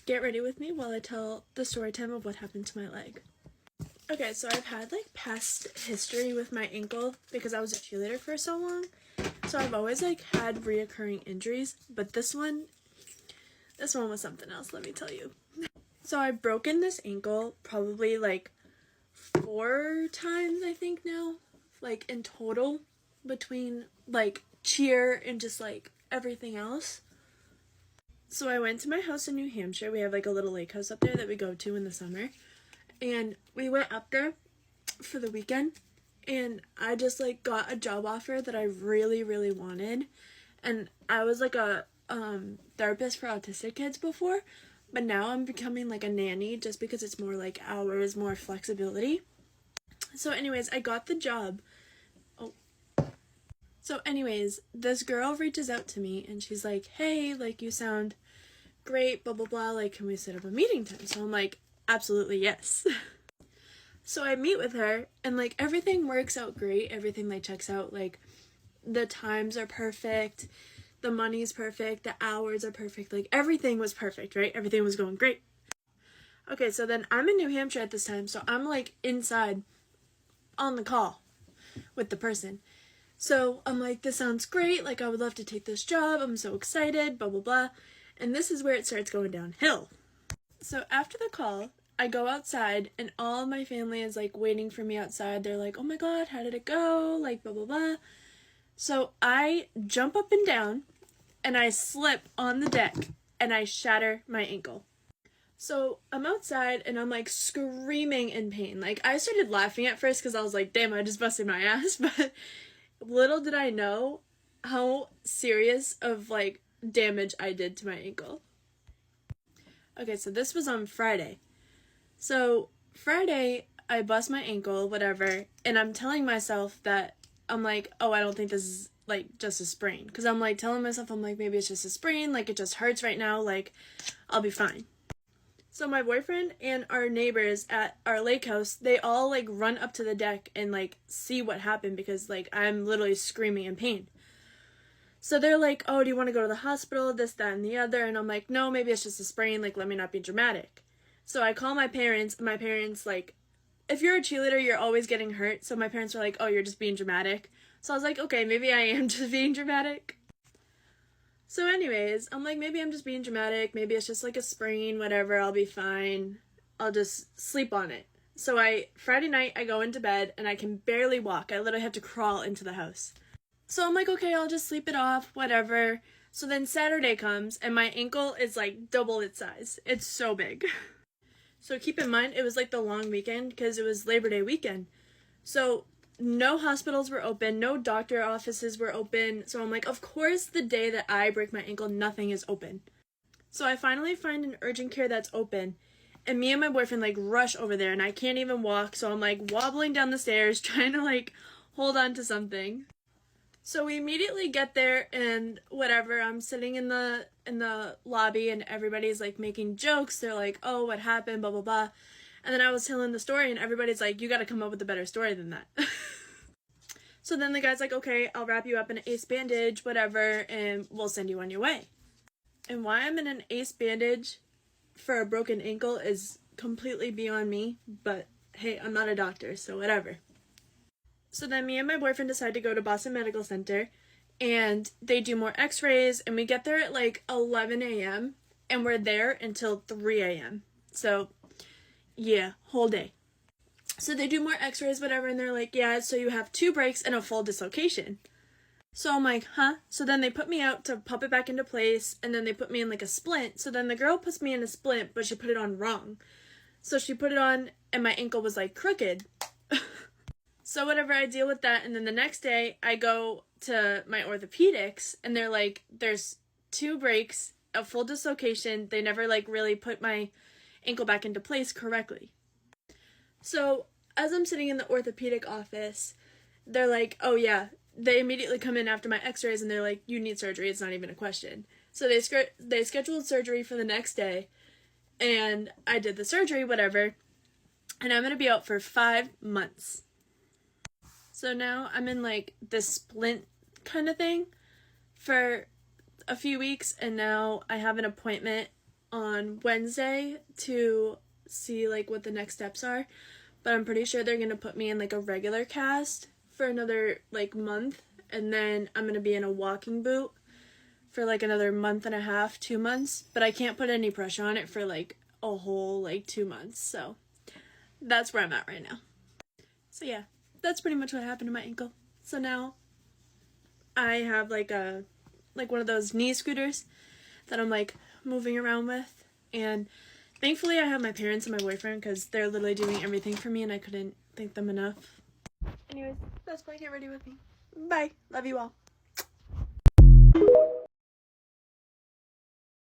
Get ready with me while I tell the story time of what happened to my leg. Okay, so I've had like past history with my ankle because I was a cheerleader for so long. So I've always like had reoccurring injuries, but this one was something else, let me tell you. So I've broken this ankle probably like 4 times, I think now, like in total, between like cheer and just like everything else. So I went to my house in New Hampshire. We have like a little lake house up there that we go to in the summer. And we went up there for the weekend, and I just like got a job offer that I really, really wanted. And I was like a therapist for autistic kids before, but now I'm becoming like a nanny just because it's more like hours, more flexibility. So anyways, I got the job. So anyways, this girl reaches out to me and she's like, hey, like you sound great, blah, blah, blah. Like, can we set up a meeting time? So I'm like, absolutely yes. So I meet with her and like everything works out great. Everything like checks out. Like the times are perfect. The money's perfect. The hours are perfect. Like everything was perfect, right? Everything was going great. Okay, so then I'm in New Hampshire at this time. So I'm like inside on the call with the person. So I'm like, this sounds great. Like I would love to take this job. I'm so excited, blah, blah, blah. And this is where it starts going downhill. So after the call, I go outside and all of my family is like waiting for me outside. They're like, oh my God, how did it go? Like blah, blah, blah. So I jump up and down and I slip on the deck and I shatter my ankle. So I'm outside and I'm like screaming in pain. Like I started laughing at first because I was like, damn, I just busted my ass. But little did I know how serious of like damage I did to my ankle. Okay, so this was on Friday. So Friday, I bust my ankle, whatever, and I'm telling myself that I'm like, oh, I don't think this is like just a sprain. Because I'm like telling myself, I'm like, maybe it's just a sprain, like it just hurts right now, like I'll be fine. So my boyfriend and our neighbors at our lake house, they all like run up to the deck and like see what happened because like I'm literally screaming in pain. So they're like, oh, do you want to go to the hospital, this, that, and the other? And I'm like, no, maybe it's just a sprain, like let me not be dramatic. So I call my parents, and my parents, like, if you're a cheerleader, you're always getting hurt. So my parents were like, oh, you're just being dramatic. So I was like, okay, maybe I am just being dramatic. So anyways, I'm like, maybe I'm just being dramatic. Maybe it's just like a sprain, whatever. I'll be fine. I'll just sleep on it. So Friday night, I go into bed, and I can barely walk. I literally have to crawl into the house. So I'm like, okay, I'll just sleep it off, whatever. So then Saturday comes, and my ankle is like double its size. It's so big. So keep in mind, it was like the long weekend because it was Labor Day weekend. So no hospitals were open, no doctor offices were open. So I'm like, of course, the day that I break my ankle, nothing is open. So I finally find an urgent care that's open. And me and my boyfriend like rush over there and I can't even walk. So I'm like wobbling down the stairs trying to like hold on to something. So we immediately get there and whatever, I'm sitting in the lobby and everybody's like making jokes. They're like, oh, what happened, blah, blah, blah. And then I was telling the story and everybody's like, you got to come up with a better story than that. So then the guy's like, okay, I'll wrap you up in an ACE bandage, whatever, and we'll send you on your way. And why I'm in an ACE bandage for a broken ankle is completely beyond me, but hey, I'm not a doctor, so whatever. So then me and my boyfriend decide to go to Boston Medical Center and they do more x-rays and we get there at like 11 a.m. and we're there until 3 a.m. So yeah, whole day. So they do more x-rays, whatever, and they're like, yeah, so you have 2 breaks and a full dislocation. So I'm like, huh? So then they put me out to pop it back into place and then they put me in like a splint. So then the girl puts me in a splint, but she put it on wrong. So she put it on and my ankle was like crooked. So whatever, I deal with that, and then the next day, I go to my orthopedics, and they're like, there's 2 breaks, a full dislocation, they never, like, really put my ankle back into place correctly. So, as I'm sitting in the orthopedic office, they're like, oh yeah, they immediately come in after my x-rays, and they're like, you need surgery, it's not even a question. So they scheduled surgery for the next day, and I did the surgery, whatever, and I'm gonna be out for 5 months. So now I'm in like this splint kind of thing for a few weeks and now I have an appointment on Wednesday to see like what the next steps are, but I'm pretty sure they're gonna put me in like a regular cast for another like month, and then I'm gonna be in a walking boot for like another month and a half, 2 months, but I can't put any pressure on it for like a whole like 2 months. So that's where I'm at right now. So yeah, that's pretty much what happened to my ankle. So now I have like one of those knee scooters that I'm like moving around with, and thankfully I have my parents and my boyfriend because they're literally doing everything for me and I couldn't thank them enough. Anyways, that's my get ready with me. Bye. Love you all.